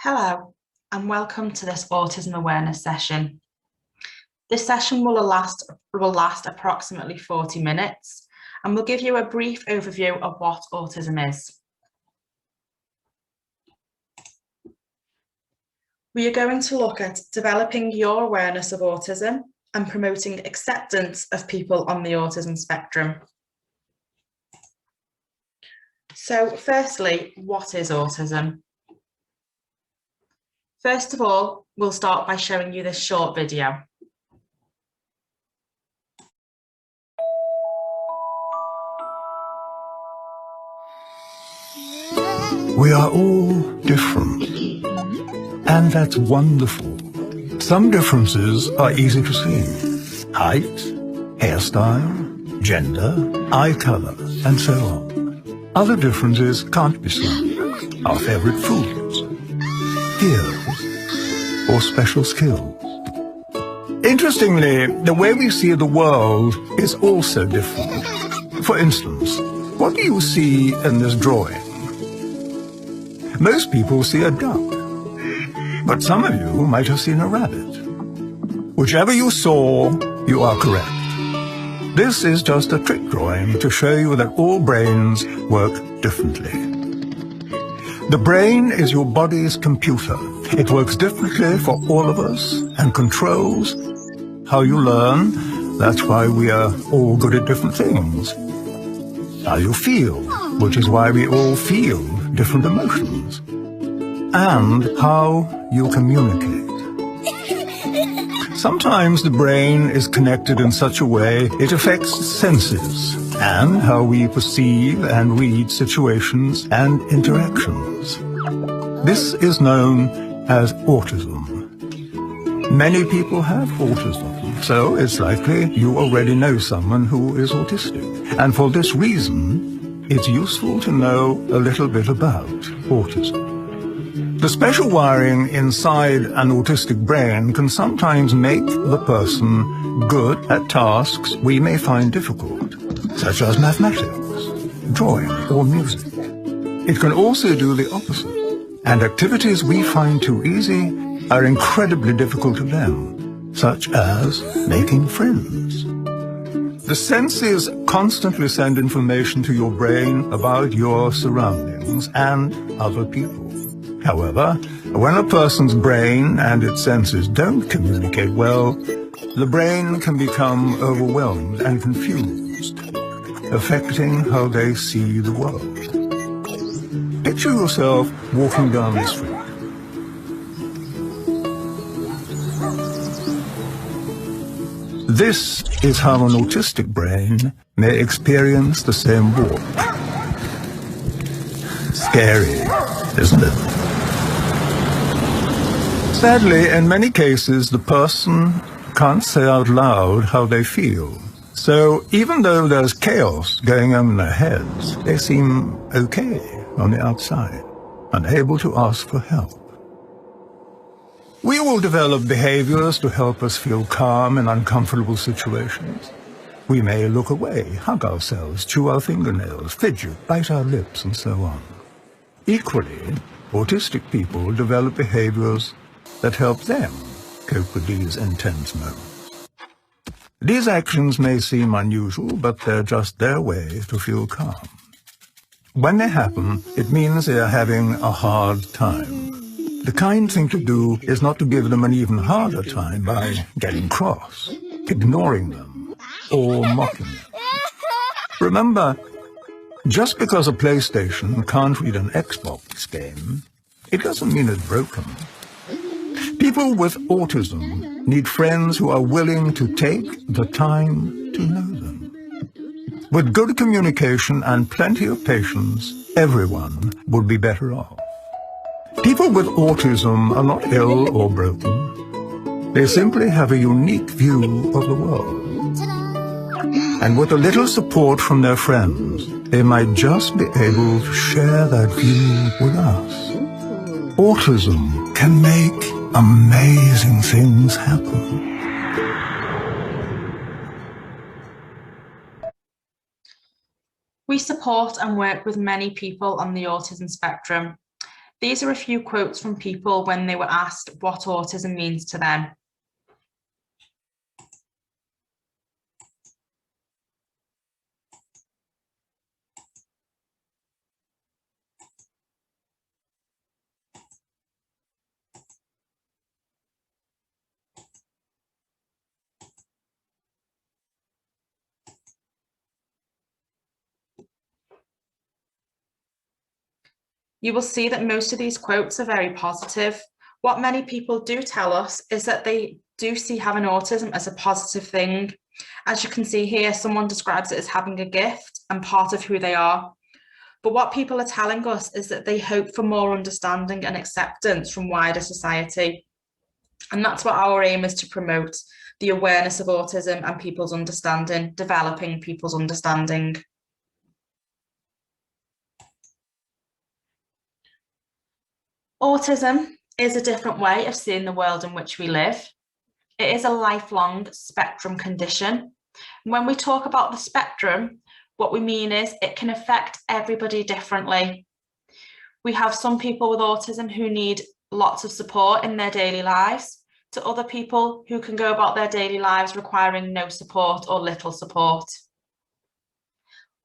Hello, and welcome to this Autism Awareness session. This session will last approximately 40 minutes, and we'll give you a brief overview of what autism is. We are going to look at developing your awareness of autism and promoting acceptance of people on the autism spectrum. So firstly, what is autism? First of all, we'll start by showing you this short video. We are all different, and that's wonderful. Some differences are easy to see. Height, hairstyle, gender, eye color, and so on. Other differences can't be seen. Our favorite foods, fears, or special skills. Interestingly, the way we see the world is also different. For instance, what do you see in this drawing? Most people see a duck, but some of you might have seen a rabbit. Whichever you saw, you are correct. This is just a trick drawing to show you that all brains work differently. The brain is your body's computer. It works differently for all of us and controls how you learn. That's why we are all good at different things. How you feel, which is why we all feel different emotions. And how you communicate. Sometimes the brain is connected in such a way it affects senses and how we perceive and read situations and interactions. This is known as autism. Many people have autism, so it's likely you already know someone who is autistic. And for this reason, it's useful to know a little bit about autism. The special wiring inside an autistic brain can sometimes make the person good at tasks we may find difficult, such as mathematics, drawing, or music. It can also do the opposite, and activities we find too easy are incredibly difficult to them, such as making friends. The senses constantly send information to your brain about your surroundings and other people. However, when a person's brain and its senses don't communicate well, the brain can become overwhelmed and confused, affecting how they see the world. Picture yourself walking down the street. This is how an autistic brain may experience the same walk. Scary, isn't it? Sadly, in many cases, the person can't say out loud how they feel. So even though there's chaos going on in their heads, they seem okay on the outside, unable to ask for help. We will develop behaviors to help us feel calm in uncomfortable situations. We may look away, hug ourselves, chew our fingernails, fidget, bite our lips, and so on. Equally, autistic people develop behaviors that help them cope with these intense moments. These actions may seem unusual, but they're just their way to feel calm. When they happen, it means they are having a hard time. The kind thing to do is not to give them an even harder time by getting cross, ignoring them, or mocking them. Remember, just because a PlayStation can't read an Xbox game, it doesn't mean it's broken. People with autism need friends who are willing to take the time to know them. With good communication and plenty of patience, everyone would be better off. People with autism are not ill or broken. They simply have a unique view of the world. And with a little support from their friends, they might just be able to share that view with us. Autism can make amazing things happen. We support and work with many people on the autism spectrum. These are a few quotes from people when they were asked what autism means to them. You will see that most of these quotes are very positive. What many people do tell us is that they do see having autism as a positive thing. As you can see here, someone describes it as having a gift and part of who they are. But what people are telling us is that they hope for more understanding and acceptance from wider society. And that's what our aim is, to promote the awareness of autism and people's understanding, developing people's understanding. Autism is a different way of seeing the world in which we live. It is a lifelong spectrum condition. When we talk about the spectrum, what we mean is it can affect everybody differently. We have some people with autism who need lots of support in their daily lives, to other people who can go about their daily lives requiring no support or little support.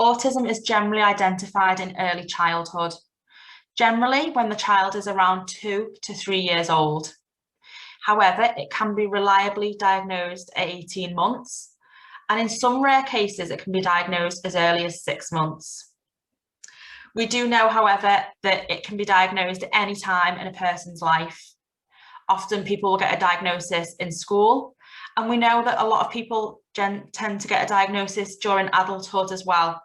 Autism is generally identified in early childhood, generally when the child is around 2 to 3 years old. However, it can be reliably diagnosed at 18 months, and in some rare cases, it can be diagnosed as early as 6 months. We do know, however, that it can be diagnosed at any time in a person's life. Often people will get a diagnosis in school, and we know that a lot of people tend to get a diagnosis during adulthood as well.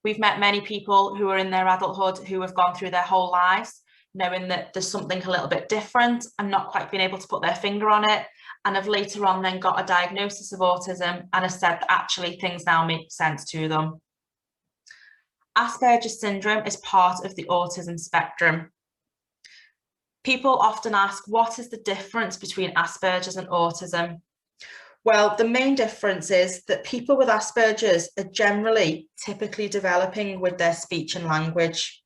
We've met many people who are in their adulthood who have gone through their whole lives knowing that there's something a little bit different and not quite being able to put their finger on it, and have later on then got a diagnosis of autism and have said that actually things now make sense to them. Asperger's syndrome is part of the autism spectrum. People often ask, what is the difference between Asperger's and autism? Well, the main difference is that people with Asperger's are generally typically developing with their speech and language.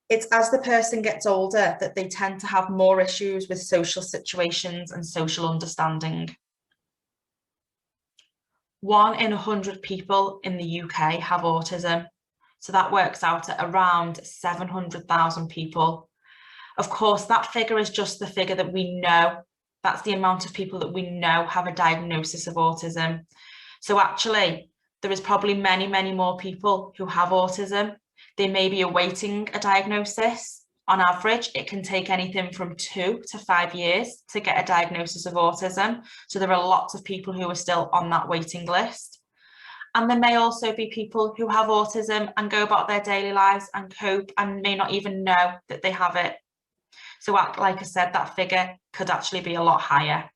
It's as the person gets older that they tend to have more issues with social situations and social understanding. 1 in 100 people in the UK have autism, so that works out at around 700,000 people. Of course, that figure is just the figure that we know. That's the amount of people that we know have a diagnosis of autism. So actually, there is probably many, many more people who have autism. They may be awaiting a diagnosis. On average, it can take anything from 2 to 5 years to get a diagnosis of autism. So there are lots of people who are still on that waiting list. And there may also be people who have autism and go about their daily lives and cope and may not even know that they have it. So like I said, that figure could actually be a lot higher.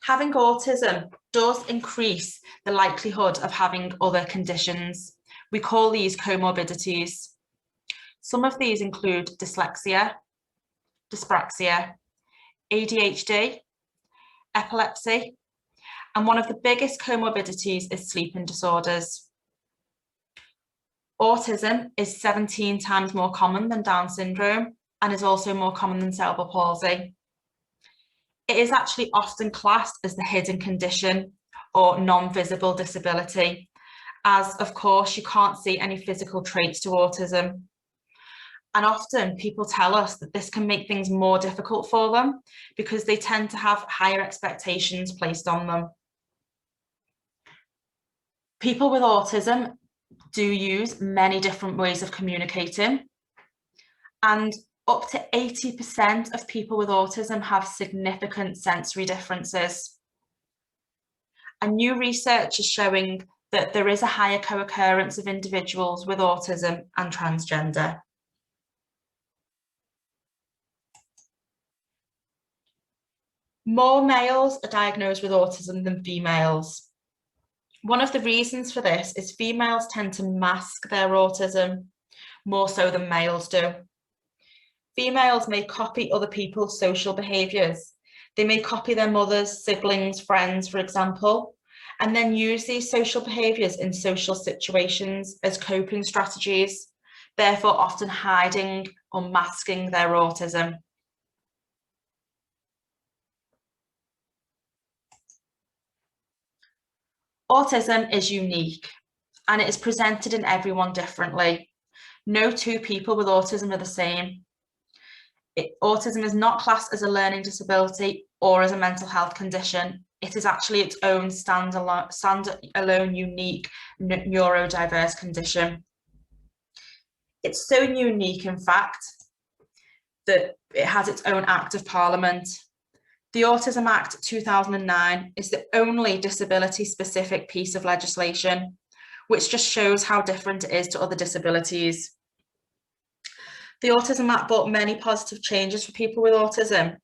Having autism does increase the likelihood of having other conditions. We call these comorbidities. Some of these include dyslexia, dyspraxia, ADHD, epilepsy, and one of the biggest comorbidities is sleeping disorders. Autism is 17 times more common than Down syndrome and is also more common than cerebral palsy. It is actually often classed as the hidden condition or non-visible disability, as of course you can't see any physical traits to autism. And often people tell us that this can make things more difficult for them because they tend to have higher expectations placed on them. People with autism do use many different ways of communicating, and up to 80% of people with autism have significant sensory differences. And new research is showing that there is a higher co-occurrence of individuals with autism and transgender. More males are diagnosed with autism than females. One of the reasons for this is females tend to mask their autism more so than males do. Females may copy other people's social behaviours. They may copy their mothers, siblings, friends, for example, and then use these social behaviours in social situations as coping strategies, therefore often hiding or masking their autism. Autism is unique and it is presented in everyone differently. No two people with autism are the same. Autism is not classed as a learning disability or as a mental health condition. It is actually its own standalone unique neurodiverse condition. It's so unique, in fact, that it has its own Act of Parliament. The Autism Act 2009 is the only disability-specific piece of legislation, which just shows how different it is to other disabilities. The Autism Act brought many positive changes for people with autism,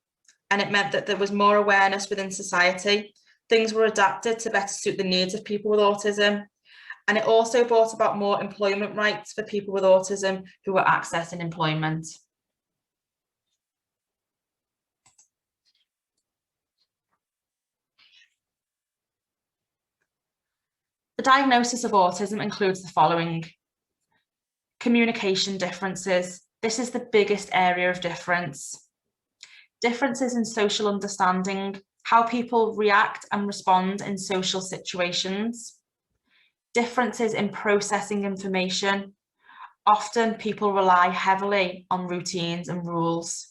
and it meant that there was more awareness within society. Things were adapted to better suit the needs of people with autism, and it also brought about more employment rights for people with autism who were accessing employment. The diagnosis of autism includes the following: communication differences. This is the biggest area of difference. Differences in social understanding, how people react and respond in social situations. Differences in processing information. Often people rely heavily on routines and rules.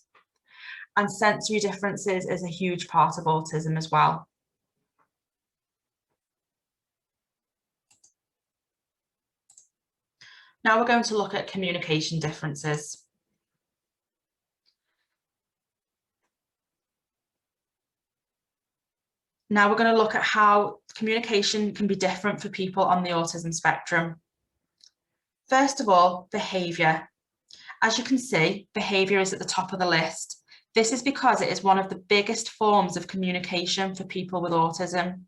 And sensory differences is a huge part of autism as well. Now we're going to look at communication differences. Now we're going to look at how communication can be different for people on the autism spectrum. First of all, behaviour. As you can see, behaviour is at the top of the list. This is because it is one of the biggest forms of communication for people with autism.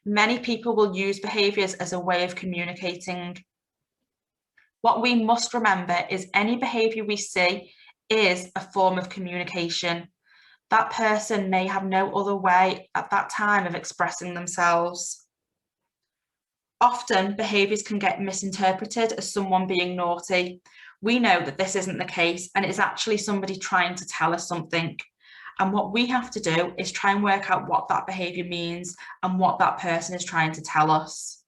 Many people will use behaviours as a way of communicating. What we must remember is any behaviour we see is a form of communication. That person may have no other way at that time of expressing themselves. Often behaviours can get misinterpreted as someone being naughty. We know that this isn't the case, and it's actually somebody trying to tell us something. And what we have to do is try and work out what that behaviour means and what that person is trying to tell us.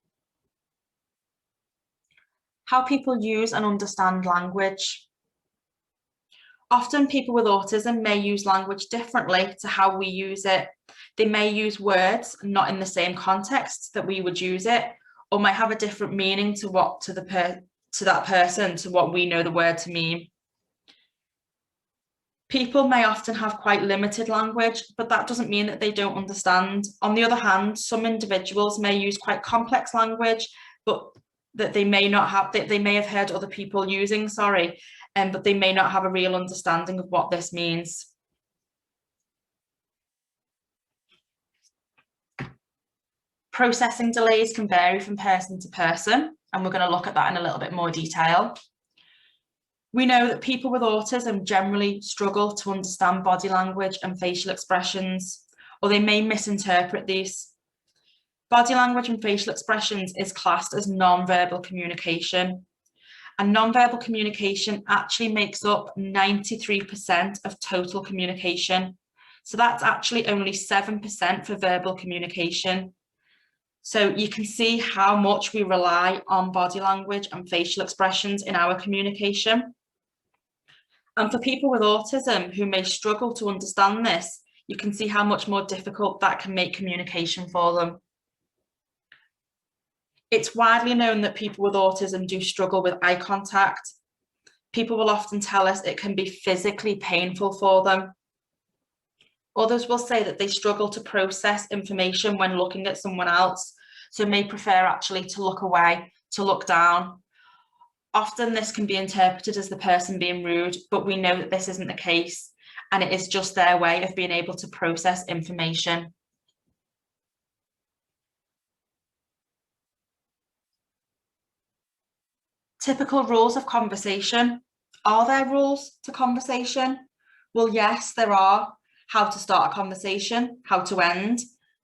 How people use and understand language. Often people with autism may use language differently to how we use it. They may use words not in the same context that we would use it, or might have a different meaning to that person to what we know the word to mean. People may often have quite limited language, but that doesn't mean that they don't understand. On the other hand, some individuals may use quite complex language, but that they may not have, that they may have heard other people using, but they may not have a real understanding of what this means. Processing delays can vary from person to person, and we're going to look at that in a little bit more detail. We know that people with autism generally struggle to understand body language and facial expressions, or they may misinterpret these. Body language and facial expressions is classed as non-verbal communication. And non-verbal communication actually makes up 93% of total communication. So that's actually only 7% for verbal communication. So you can see how much we rely on body language and facial expressions in our communication. And for people with autism who may struggle to understand this, you can see how much more difficult that can make communication for them. It's widely known that people with autism do struggle with eye contact. People will often tell us it can be physically painful for them. Others will say that they struggle to process information when looking at someone else, so may prefer actually to look away, to look down. Often this can be interpreted as the person being rude, but we know that this isn't the case, and it is just their way of being able to process information. Typical rules of conversation. Are there rules to conversation? Well, yes, there are. How to start a conversation, how to end,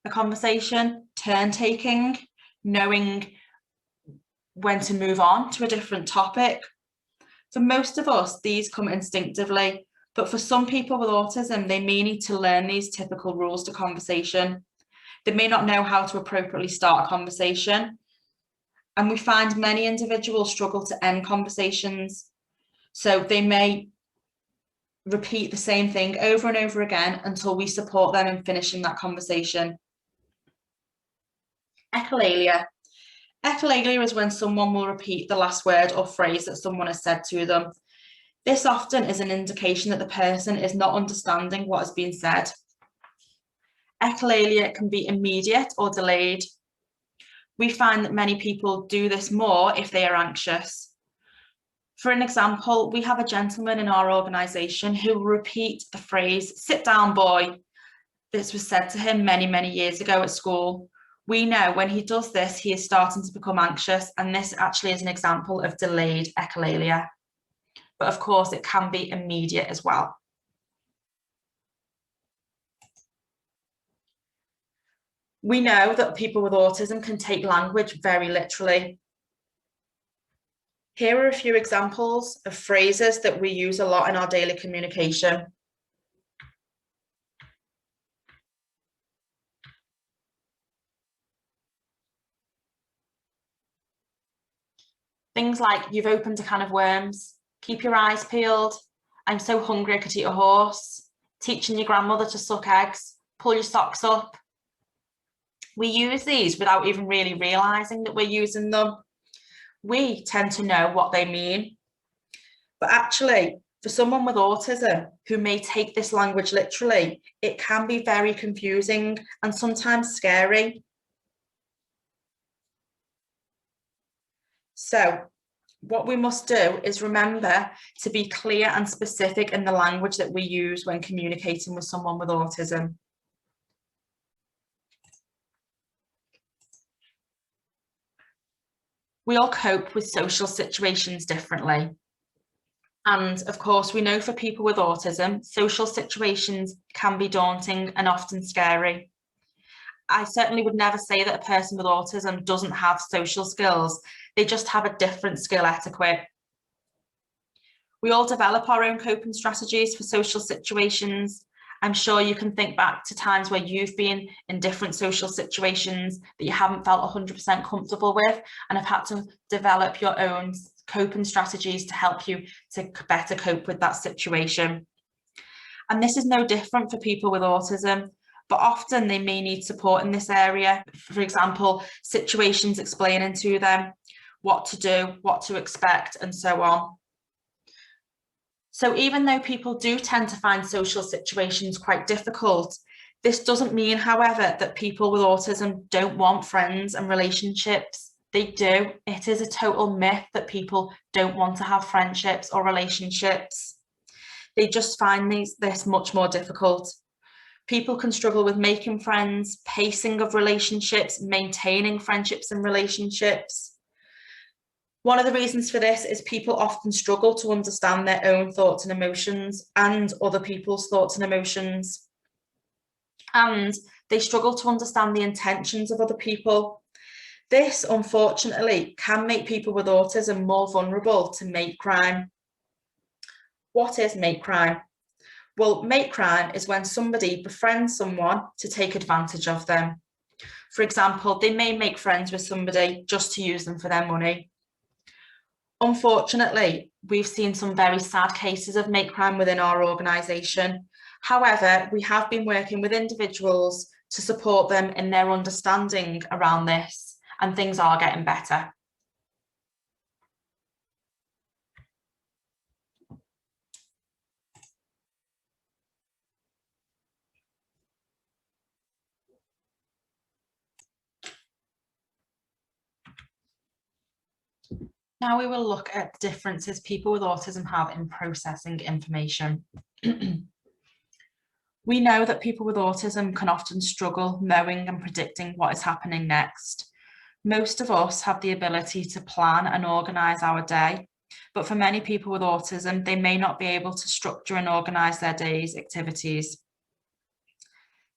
a conversation, turn taking, knowing when to move on to a different topic. For most of us, these come instinctively, but for some people with autism, they may need to learn these typical rules to conversation. They may not know how to appropriately start a conversation. And we find many individuals struggle to end conversations. So they may repeat the same thing over and over again until we support them in finishing that conversation. Echolalia. Echolalia is when someone will repeat the last word or phrase that someone has said to them. This often is an indication that the person is not understanding what has been said. Echolalia can be immediate or delayed. We find that many people do this more if they are anxious. For an example, we have a gentleman in our organisation who will repeat the phrase, "Sit down, boy." This was said to him many, many years ago at school. We know when he does this, he is starting to become anxious, and this actually is an example of delayed echolalia. But of course, it can be immediate as well. We know that people with autism can take language very literally. Here are a few examples of phrases that we use a lot in our daily communication. Things like, "You've opened a can of worms," "Keep your eyes peeled," "I'm so hungry I could eat a horse," "Teaching your grandmother to suck eggs," "Pull your socks up." We use these without even really realising that we're using them. We tend to know what they mean. But actually, for someone with autism who may take this language literally, it can be very confusing and sometimes scary. So what we must do is remember to be clear and specific in the language that we use when communicating with someone with autism. We all cope with social situations differently. And of course, we know for people with autism, social situations can be daunting and often scary. I certainly would never say that a person with autism doesn't have social skills. They just have a different skill etiquette. We all develop our own coping strategies for social situations. I'm sure you can think back to times where you've been in different social situations that you haven't felt 100% comfortable with and have had to develop your own coping strategies to help you to better cope with that situation. And this is no different for people with autism, but often they may need support in this area. For example, situations explaining to them what to do, what to expect, and so on. So even though people do tend to find social situations quite difficult, this doesn't mean, however, that people with autism don't want friends and relationships. They do. It is a total myth that people don't want to have friendships or relationships. They just find this much more difficult. People can struggle with making friends, pacing of relationships, maintaining friendships and relationships. One of the reasons for this is people often struggle to understand their own thoughts and emotions and other people's thoughts and emotions. And they struggle to understand the intentions of other people. This, unfortunately, can make people with autism more vulnerable to mate crime. What is mate crime? Well, mate crime is when somebody befriends someone to take advantage of them. For example, they may make friends with somebody just to use them for their money. Unfortunately, we've seen some very sad cases of mate crime within our organisation. However, we have been working with individuals to support them in their understanding around this, and things are getting better. Now we will look at the differences people with autism have in processing information. We know that people with autism can often struggle knowing and predicting what is happening next. Most of us have the ability to plan and organise our day, but for many people with autism, they may not be able to structure and organise their day's activities.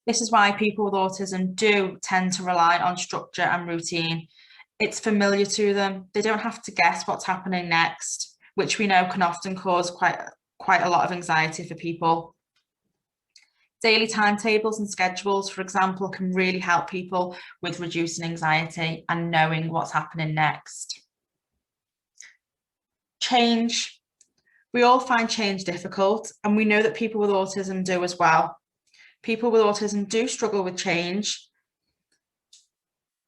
This is why people with autism do tend to rely on structure and routine. It's familiar to them. They don't have to guess what's happening next, which we know can often cause quite a lot of anxiety for people. Daily timetables and schedules, for example, can really help people with reducing anxiety and knowing what's happening next. Change. We all find change difficult, and we know that people with autism do as well. People with autism do struggle with change.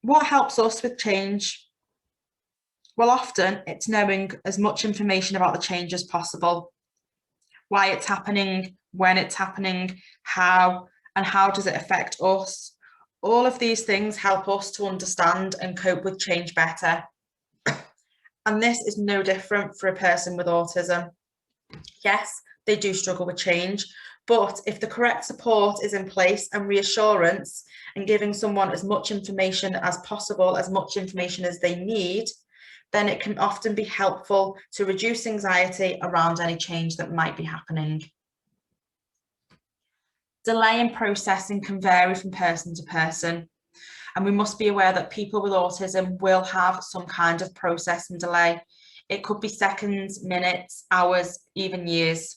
What helps us with change? Well, often it's knowing as much information about the change as possible. Why it's happening, when it's happening, how, and how does it affect us? All of these things help us to understand and cope with change better. And this is no different for a person with autism. Yes, they do struggle with change, but if the correct support is in place and reassurance and giving someone as much information as possible, as much information as they need, then it can often be helpful to reduce anxiety around any change that might be happening. Delay in processing can vary from person to person, and we must be aware that people with autism will have some kind of processing delay. It could be seconds, minutes, hours, even years.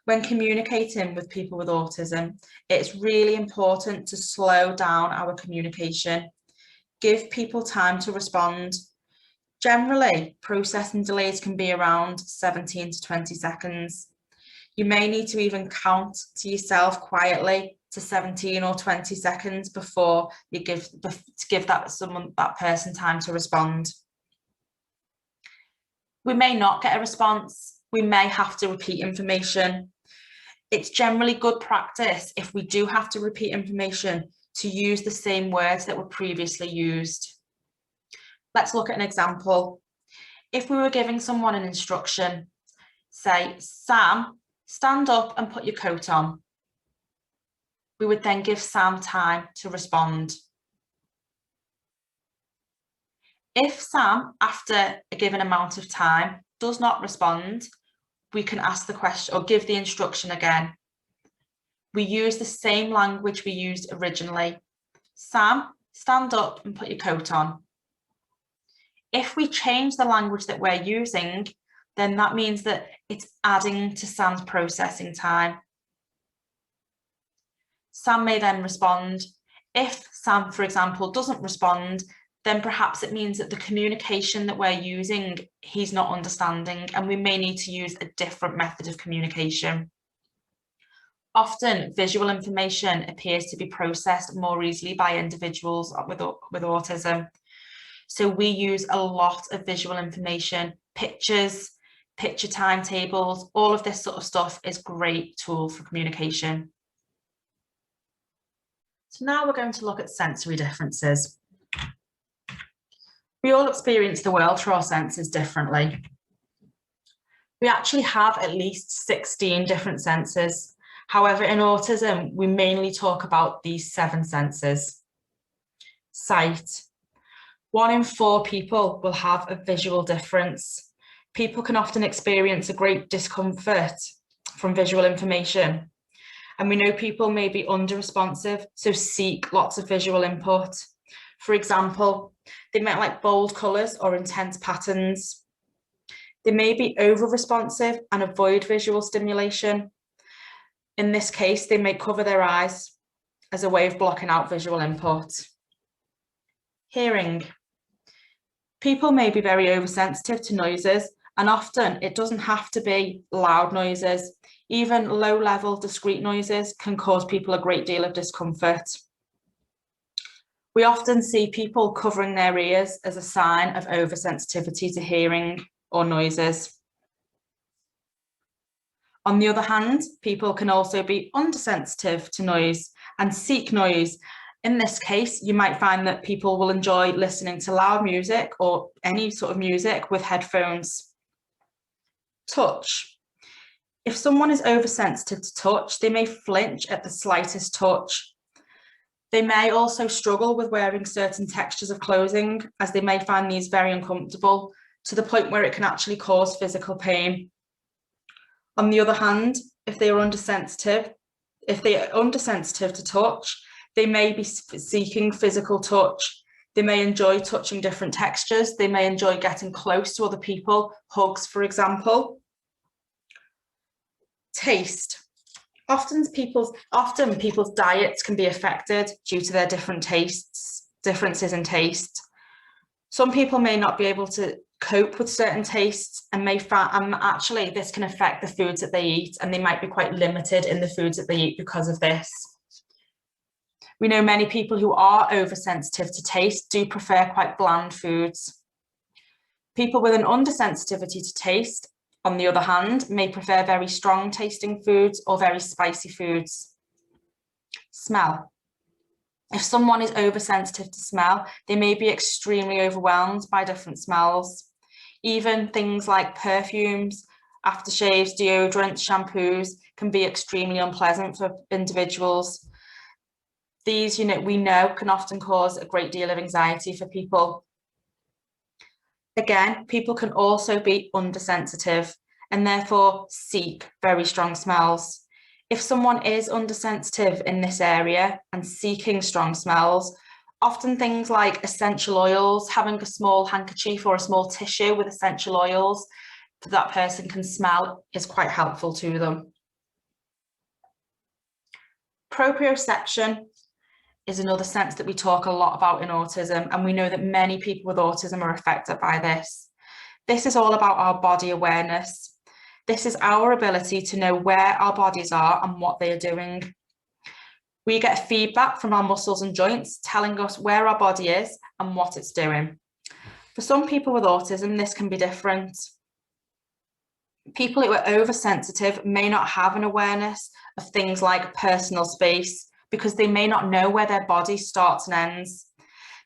When communicating with people with autism, it's really important to slow down our communication, give people time to respond. Generally, processing delays can be around 17 to 20 seconds. You may need to even count to yourself quietly to 17 or 20 seconds before you give that person time to respond. We may not get a response. We may have to repeat information. It's generally good practice, if we do have to repeat information, to use the same words that were previously used. Let's look at an example. If we were giving someone an instruction, say, Sam, stand up and put your coat on. We would then give Sam time to respond. If Sam, after a given amount of time, does not respond, we can ask the question or give the instruction again. We use the same language we used originally. Sam, stand up and put your coat on. If we change the language that we're using, then that means that it's adding to Sam's processing time. Sam may then respond. If Sam, for example, doesn't respond, then perhaps it means that the communication that we're using, he's not understanding, and we may need to use a different method of communication. Often, visual information appears to be processed more easily by individuals with autism. So we use a lot of visual information, pictures, picture timetables, all of this sort of stuff is a great tool for communication. So now we're going to look at sensory differences. We all experience the world through our senses differently. We actually have at least 16 different senses. However, in autism, we mainly talk about these 7 senses. Sight. 1 in 4 people will have a visual difference. People can often experience a great discomfort from visual information. And we know people may be under-responsive, so seek lots of visual input. For example, they might like bold colours or intense patterns. They may be over-responsive and avoid visual stimulation. In this case, they may cover their eyes as a way of blocking out visual input. Hearing. People may be very oversensitive to noises, and often it doesn't have to be loud noises. Even low-level discrete noises can cause people a great deal of discomfort. We often see people covering their ears as a sign of oversensitivity to hearing or noises. On the other hand, people can also be undersensitive to noise and seek noise. In this case, you might find that people will enjoy listening to loud music or any sort of music with headphones. Touch. If someone is oversensitive to touch, they may flinch at the slightest touch. They may also struggle with wearing certain textures of clothing, as they may find these very uncomfortable, to the point where it can actually cause physical pain. On the other hand, if they are undersensitive, If they are undersensitive to touch, they may be seeking physical touch. They may enjoy touching different textures. They may enjoy getting close to other people, hugs, for example. Taste. Often people's diets can be affected due to their differences in taste. Some people may not be able to cope with certain tastes and actually this can affect the foods that they eat, and they might be quite limited in the foods that they eat because of this. We know many people who are oversensitive to taste do prefer quite bland foods. People with an undersensitivity to taste, on the other hand, may prefer very strong tasting foods or very spicy foods. Smell. If someone is oversensitive to smell, they may be extremely overwhelmed by different smells. Even things like perfumes, aftershaves, deodorants, shampoos can be extremely unpleasant for individuals. These, we know can often cause a great deal of anxiety for people. Again, people can also be undersensitive and therefore seek very strong smells. If someone is undersensitive in this area and seeking strong smells, often things like essential oils, having a small handkerchief or a small tissue with essential oils that person can smell is quite helpful to them. Proprioception is another sense that we talk a lot about in autism, and we know that many people with autism are affected by this. This is all about our body awareness. This is our ability to know where our bodies are and what they are doing. We get feedback from our muscles and joints telling us where our body is and what it's doing. For some people with autism, this can be different. People who are oversensitive may not have an awareness of things like personal space because they may not know where their body starts and ends.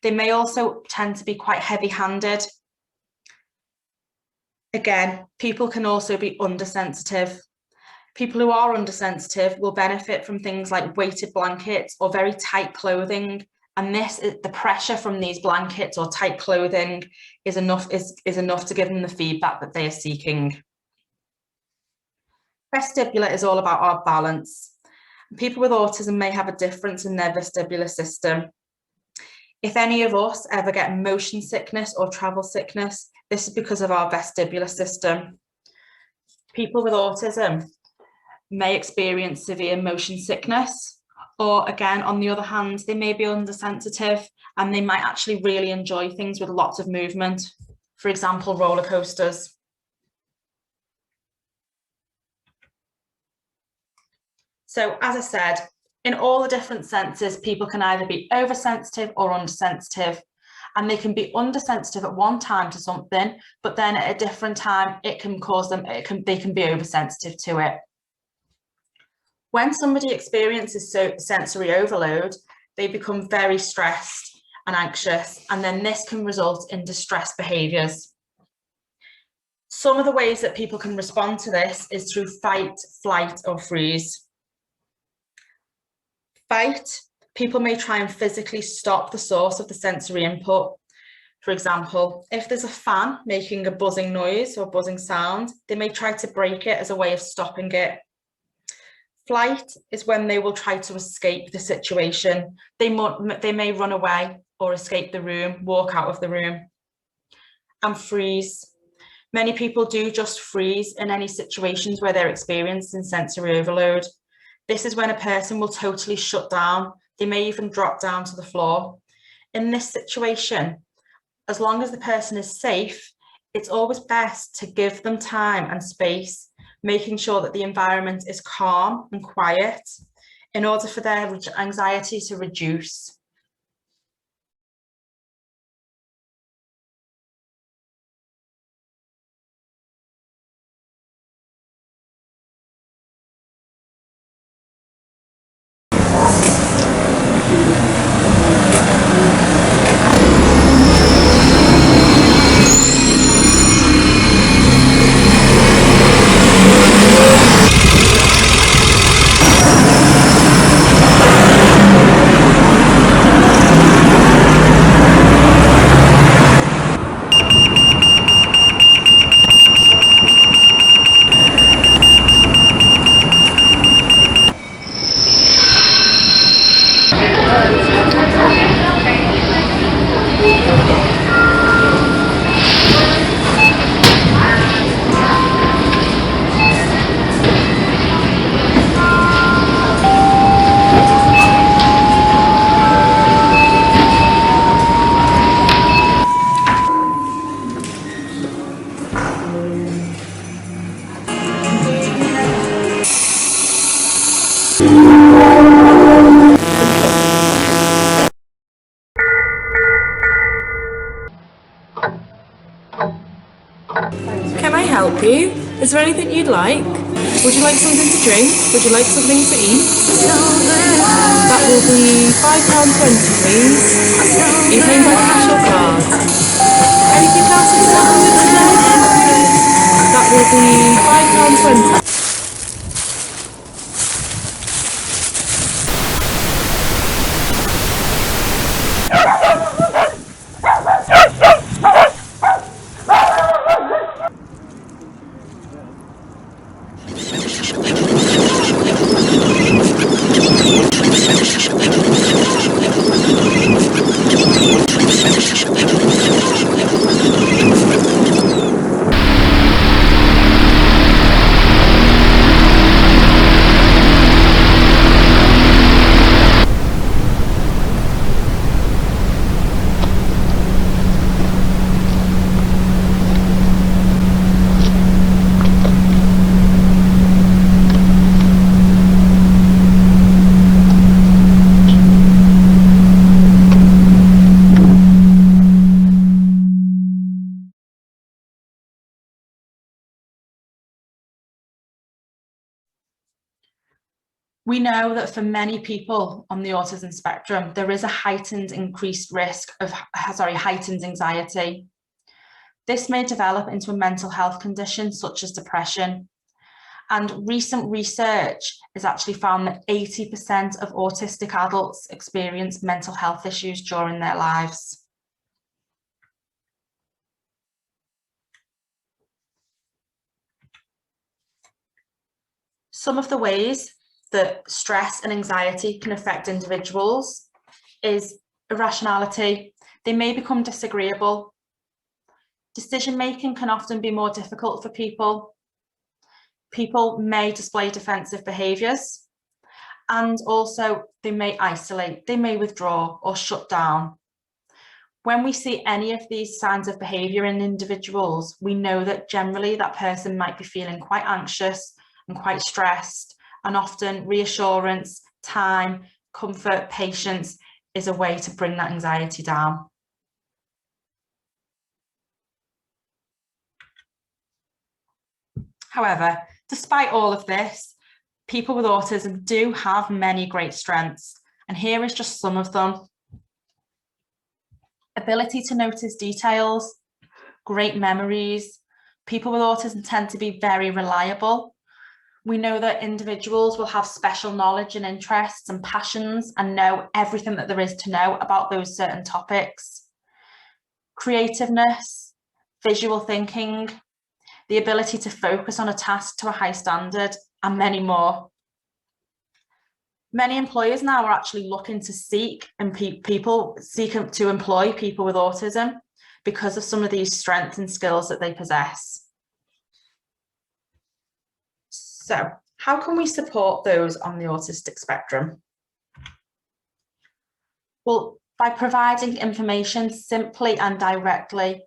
They may also tend to be quite heavy-handed. Again, people can also be undersensitive. People who are undersensitive will benefit from things like weighted blankets or very tight clothing. And the pressure from these blankets or tight clothing is enough to give them the feedback that they are seeking. Vestibular is all about our balance. People with autism may have a difference in their vestibular system. If any of us ever get motion sickness or travel sickness, this is because of our vestibular system. People with autism may experience severe motion sickness, or again, on the other hand, they may be undersensitive and they might actually really enjoy things with lots of movement. For example, roller coasters. So as I said, in all the different senses, people can either be oversensitive or undersensitive, and they can be undersensitive at one time to something, but then at a different time, they can be oversensitive to it. When somebody experiences sensory overload, they become very stressed and anxious, and then this can result in distress behaviours. Some of the ways that people can respond to this is through fight, flight, or freeze. Fight, people may try and physically stop the source of the sensory input. For example, if there's a fan making a buzzing noise or buzzing sound, they may try to break it as a way of stopping it. Flight is when they will try to escape the situation. They may run away or escape the room, walk out of the room. And freeze. Many people do just freeze in any situations where they're experiencing sensory overload. This is when a person will totally shut down. They may even drop down to the floor. In this situation, as long as the person is safe, it's always best to give them time and space, making sure that the environment is calm and quiet in order for their anxiety to reduce. Can I help you? Is there anything you'd like? Would you like something to drink? Would you like something to eat? That will be £5.20, please. Are you paying by cash or card? Anything else I can help you with today? That will be £5.20. We know that for many people on the autism spectrum, there is a heightened increased risk of heightened anxiety. This may develop into a mental health condition such as depression. And recent research has actually found that 80% of autistic adults experience mental health issues during their lives. Some of the ways that stress and anxiety can affect individuals is irrationality. They may become disagreeable. Decision-making can often be more difficult for people. People may display defensive behaviours, and also they may isolate, they may withdraw or shut down. When we see any of these signs of behaviour in individuals, we know that generally that person might be feeling quite anxious and quite stressed, and often reassurance, time, comfort, patience is a way to bring that anxiety down. However, despite all of this, people with autism do have many great strengths, and here is just some of them. Ability to notice details, great memories. People with autism tend to be very reliable. We know that individuals will have special knowledge and interests and passions and know everything that there is to know about those certain topics. Creativeness, visual thinking, the ability to focus on a task to a high standard, and many more. Many employers now are actually looking to seek to employ people with autism because of some of these strengths and skills that they possess. So, how can we support those on the autistic spectrum? Well, by providing information simply and directly,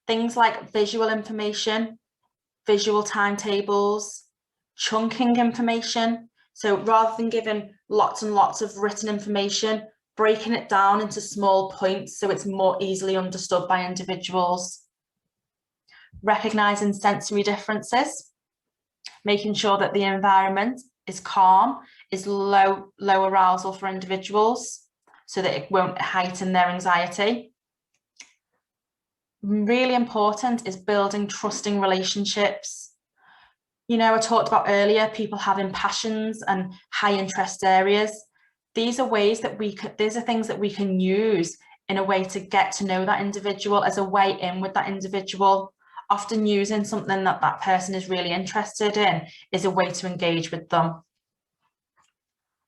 things like visual information, visual timetables, chunking information. So rather than giving lots and lots of written information, breaking it down into small points so it's more easily understood by individuals. Recognizing sensory differences, making sure that the environment is calm, is low arousal for individuals so that it won't heighten their anxiety. Really important is building trusting relationships. You know, I talked about earlier, people having passions and high interest areas. These are ways that these are things that we can use in a way to get to know that individual, as a way in with that individual. Often using something that that person is really interested in is a way to engage with them.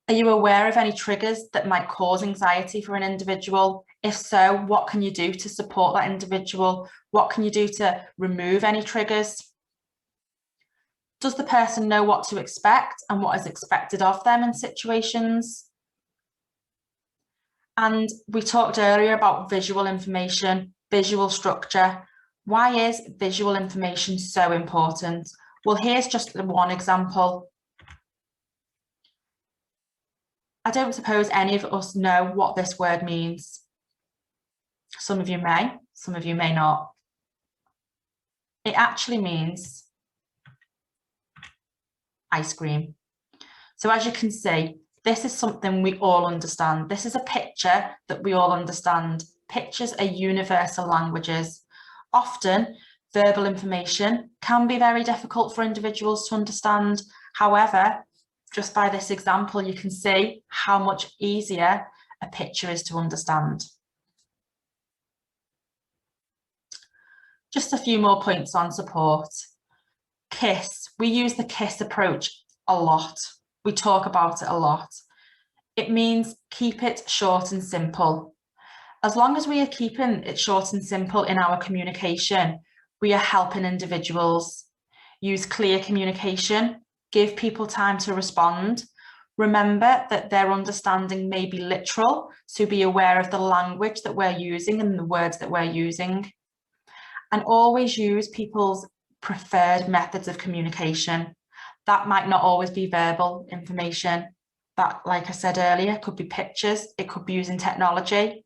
Are you aware of any triggers that might cause anxiety for an individual? If so, what can you do to support that individual? What can you do to remove any triggers? Does the person know what to expect and what is expected of them in situations? And we talked earlier about visual information, visual structure. Why is visual information so important? Well, here's just one example. I don't suppose any of us know what this word means. Some of you may, some of you may not. It actually means ice cream. So as you can see, this is something we all understand. This is a picture that we all understand. Pictures are universal languages. Often, verbal information can be very difficult for individuals to understand. However, just by this example, you can see how much easier a picture is to understand. Just a few more points on support. KISS, we use the KISS approach a lot. We talk about it a lot. It means keep it short and simple. As long as we are keeping it short and simple in our communication, we are helping individuals. Use clear communication, give people time to respond. Remember that their understanding may be literal, so be aware of the language that we're using and the words that we're using. And always use people's preferred methods of communication. That might not always be verbal information. That, like I said earlier, could be pictures, it could be using technology,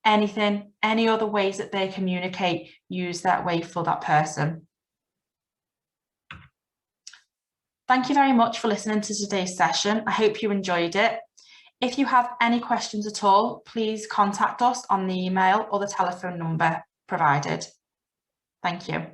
anything, any other ways that they communicate, use that way for that person. Thank you very much for listening to today's session. I hope you enjoyed it. If you have any questions at all, please contact us on the email or the telephone number provided. Thank you.